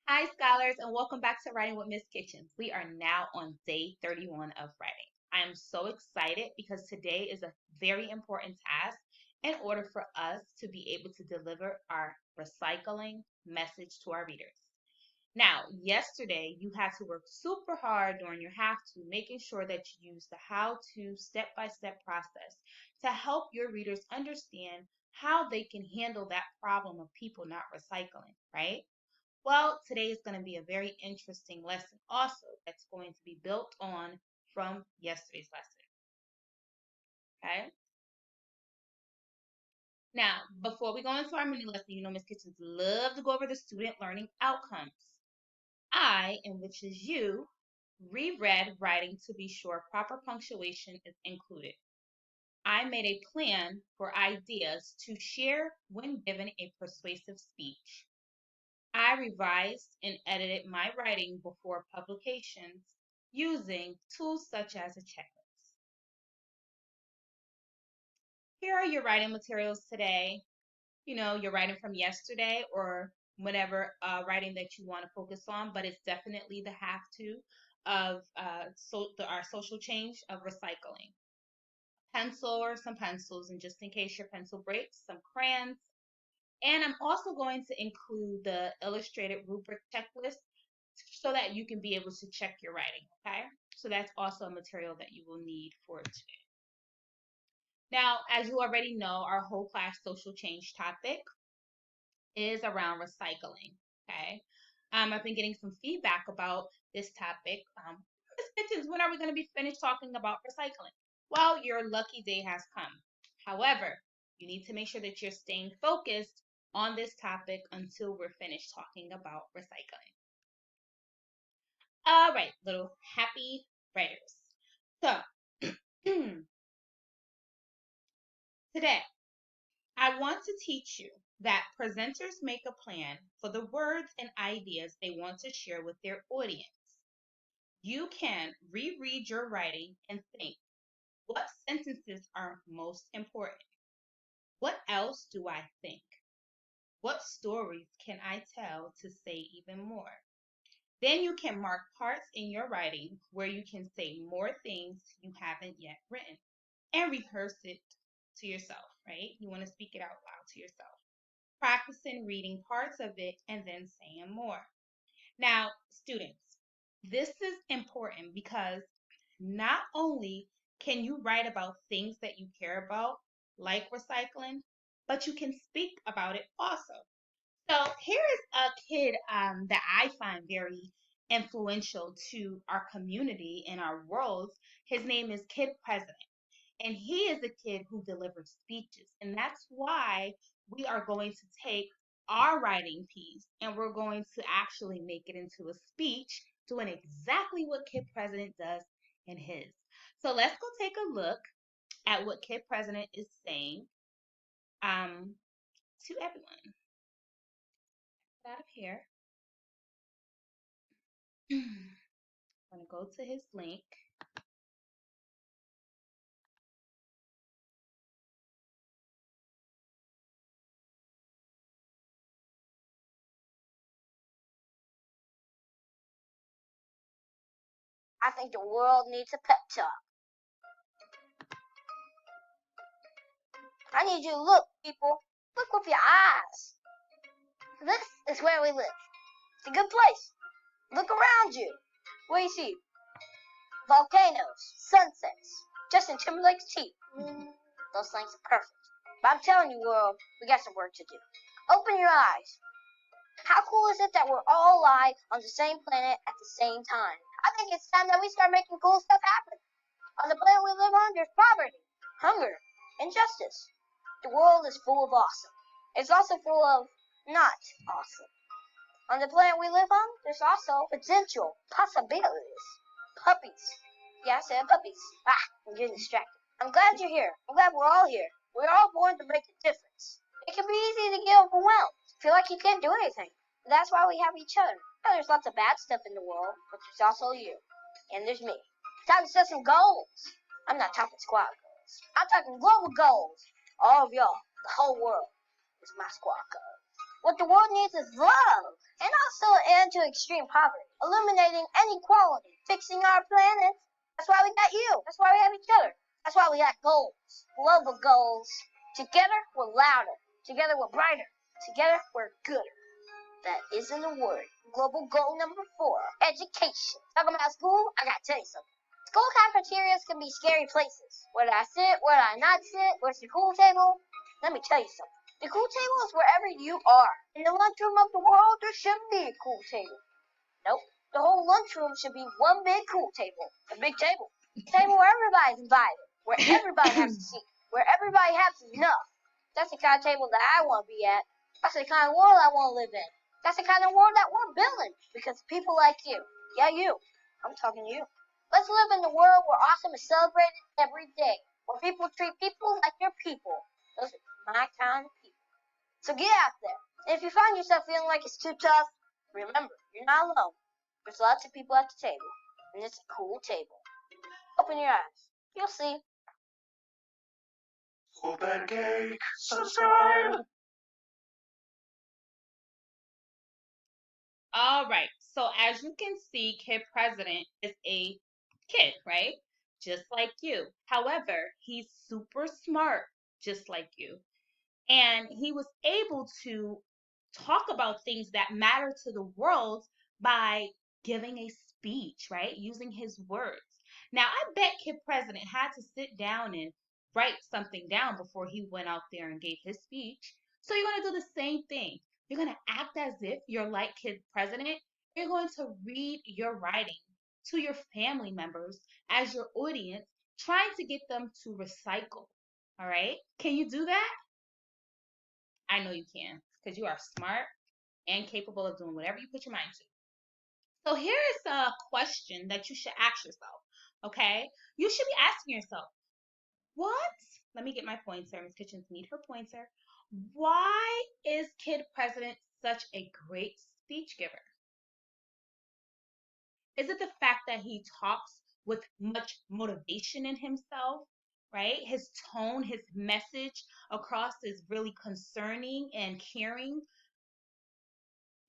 Hi, scholars, and welcome back to Writing with Miss Kitchens. We are now on day 31 of writing. I am so excited because today is a very important task in order for us to be able to deliver our recycling message to our readers. Now, yesterday you had to work super hard during your have to, making sure that you use the how to step by step process to help your readers understand how they can handle that problem of people not recycling, right? Well, today is going to be a very interesting lesson also that's going to be built on from yesterday's lesson. Okay. Now, before we go into our mini lesson, Miss Kitchens love to go over the student learning outcomes. I, and which is you, reread writing to be sure proper punctuation is included. I made a plan for ideas to share when given a persuasive speech. I revised and edited my writing before publications using tools such as a checklist. Here are your writing materials today. You're writing from yesterday or whatever writing that you want to focus on, but it's definitely the have to of our social change of recycling. Pencil or some pencils, and just in case your pencil breaks, some crayons. And I'm also going to include the illustrated rubric checklist so that you can be able to check your writing, okay? So that's also a material that you will need for today. Now, as you already know, our whole class social change topic is around recycling, okay? I've been getting some feedback about this topic. Ms. Mittens, when are we going to be finished talking about recycling? Well, your lucky day has come. However, you need to make sure that you're staying focused on this topic until we're finished talking about recycling. All right, little happy writers. So, today, I want to teach you that presenters make a plan for the words and ideas they want to share with their audience. You can reread your writing and think, what sentences are most important? What else do I think? What stories can I tell to say even more? Then you can mark parts in your writing where you can say more things you haven't yet written and rehearse it to yourself, right? You want to speak it out loud to yourself. Practicing reading parts of it and then saying more. Now, students, this is important because not only can you write about things that you care about, like recycling, but you can speak about it also. So here's a kid that I find very influential to our community and our world. His name is Kid President, and he is a kid who delivers speeches. And that's why we are going to take our writing piece and we're going to actually make it into a speech doing exactly what Kid President does in his. So let's go take a look at what Kid President is saying to everyone. Out of here. I'm going to go to his link. I think the world needs a pep talk. I need you to look, people. Look with your eyes. This is where we live. It's a good place. Look around you. What do you see? Volcanoes, sunsets, Justin Timberlake's teeth. Those things are perfect. But I'm telling you, world, we got some work to do. Open your eyes. How cool is it that we're all alive on the same planet at the same time? I think it's time that we start making cool stuff happen. On the planet we live on, there's poverty, hunger, injustice. The world is full of awesome. It's also full of not awesome. On the planet we live on, there's also potential possibilities. Puppies. Yeah, I said puppies. I'm getting distracted. I'm glad you're here. I'm glad we're all here. We're all born to make a difference. It can be easy to get overwhelmed, feel like you can't do anything. But that's why we have each other. Yeah, there's lots of bad stuff in the world, but there's also you. And there's me. Time to set some goals. I'm not talking squad goals. I'm talking global goals. All of y'all, the whole world, is my squad goal. What the world needs is love, and also end to extreme poverty, eliminating inequality, fixing our planet. That's why we got you. That's why we have each other. That's why we got goals, global goals. Together, we're louder. Together, we're brighter. Together, we're gooder. That isn't a word. Global goal number 4, education. Talking about school, I gotta tell you something. School cafeterias can be scary places. Where do I sit? Where do I not sit? Where's the cool table? Let me tell you something. The cool table is wherever you are. In the lunchroom of the world, there shouldn't be a cool table. Nope. The whole lunchroom should be one big cool table. A big table. A table where everybody's invited. Where everybody has a seat. Where everybody has enough. That's the kind of table that I want to be at. That's the kind of world I want to live in. That's the kind of world that we're building. Because people like you. Yeah, you. I'm talking to you. Let's live in the world where awesome is celebrated every day. Where people treat people like they're people. Those are my kind of people. So get out there. And if you find yourself feeling like it's too tough, remember, you're not alone. There's lots of people at the table. And it's a cool table. Open your eyes. You'll see. Cool Pancake, subscribe. All right. So as you can see, Kid President is a kid, right? Just like you. However, he's super smart, just like you. And he was able to talk about things that matter to the world by giving a speech, right? Using his words. Now, I bet Kid President had to sit down and write something down before he went out there and gave his speech. So you're going to do the same thing. You're going to act as if you're like Kid President. You're going to read your writing to your family members as your audience, trying to get them to recycle. All right? Can you do that? I know you can because you are smart and capable of doing whatever you put your mind to. So here is a question that you should ask yourself. Okay? You should be asking yourself, what? Let me get my pointer. Miss Kitchens need her pointer. Why is Kid President such a great speech giver? Is it the fact that he talks with much motivation in himself? Right? His tone, his message across is really concerning and caring.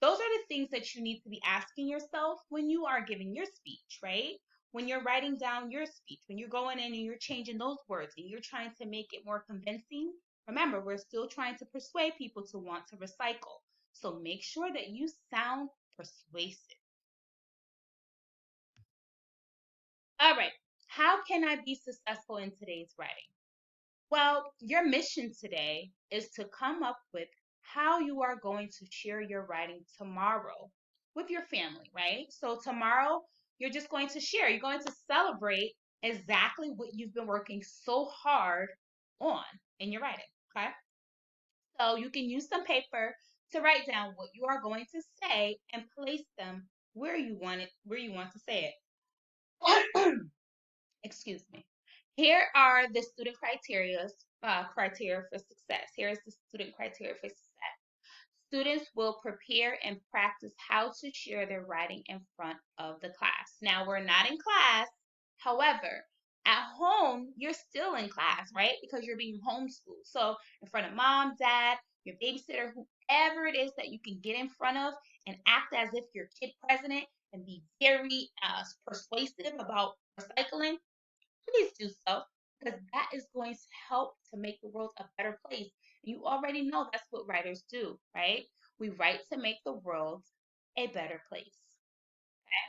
Those are the things that you need to be asking yourself when you are giving your speech, right? When you're writing down your speech, when you're going in and you're changing those words and you're trying to make it more convincing. Remember, we're still trying to persuade people to want to recycle. So make sure that you sound persuasive. All right. How can I be successful in today's writing? Well, your mission today is to come up with how you are going to share your writing tomorrow with your family, right? So, tomorrow, you're just going to share, you're going to celebrate exactly what you've been working so hard on in your writing, okay? So, you can use some paper to write down what you are going to say and place them where you want it, where you want to say it. Excuse me. Here are the student criteria for success. Here is the student criteria for success. Students will prepare and practice how to share their writing in front of the class. Now, we're not in class. However, at home, you're still in class, right? Because you're being homeschooled. So, in front of mom, dad, your babysitter, whoever it is that you can get in front of and act as if you're Kid President and be very persuasive about recycling, please do so because that is going to help to make the world a better place. You already know that's what writers do, right? We write to make the world a better place. Okay?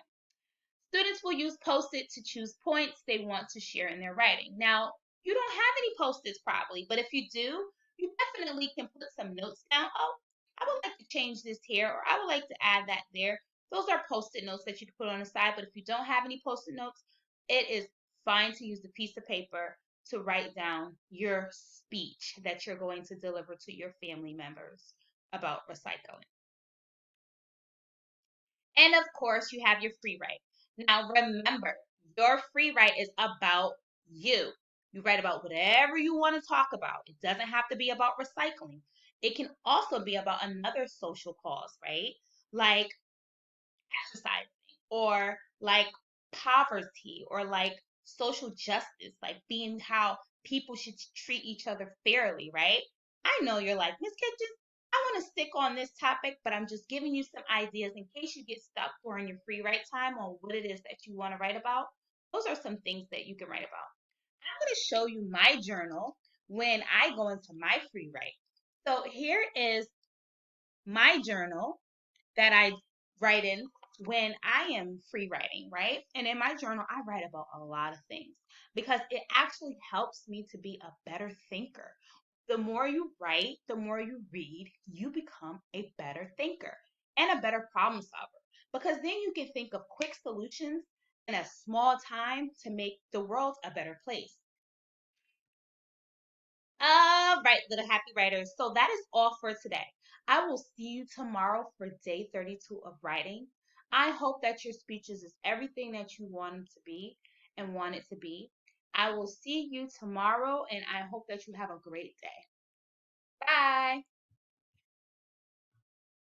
Students will use post-it to choose points they want to share in their writing. Now, you don't have any post-its probably, but if you do, you definitely can put some notes down. Oh, I would like to change this here, or I would like to add that there. Those are post-it notes that you can put on the side, but if you don't have any post-it notes, it is fine to use the piece of paper to write down your speech that you're going to deliver to your family members about recycling. And of course, you have your free write. Now, remember, your free write is about you. You write about whatever you want to talk about. It doesn't have to be about recycling. It can also be about another social cause, right? Like exercising or like poverty or like social justice, like being how people should treat each other fairly, right? I know you're like, Miss Kitchen, I want to stick on this topic, but I'm just giving you some ideas in case you get stuck during your free write time on what it is that you want to write about. Those are some things that you can write about. I'm going to show you my journal when I go into my free write. So here is my journal that I write in when I am free writing, right? And in my journal, I write about a lot of things because it actually helps me to be a better thinker. The more you write, the more you read, you become a better thinker and a better problem solver because then you can think of quick solutions in a small time to make the world a better place. All right, little happy writers. So that is all for today. I will see you tomorrow for day 32 of writing. I hope that your speeches is everything that you want them to be and want it to be. I will see you tomorrow and I hope that you have a great day. Bye.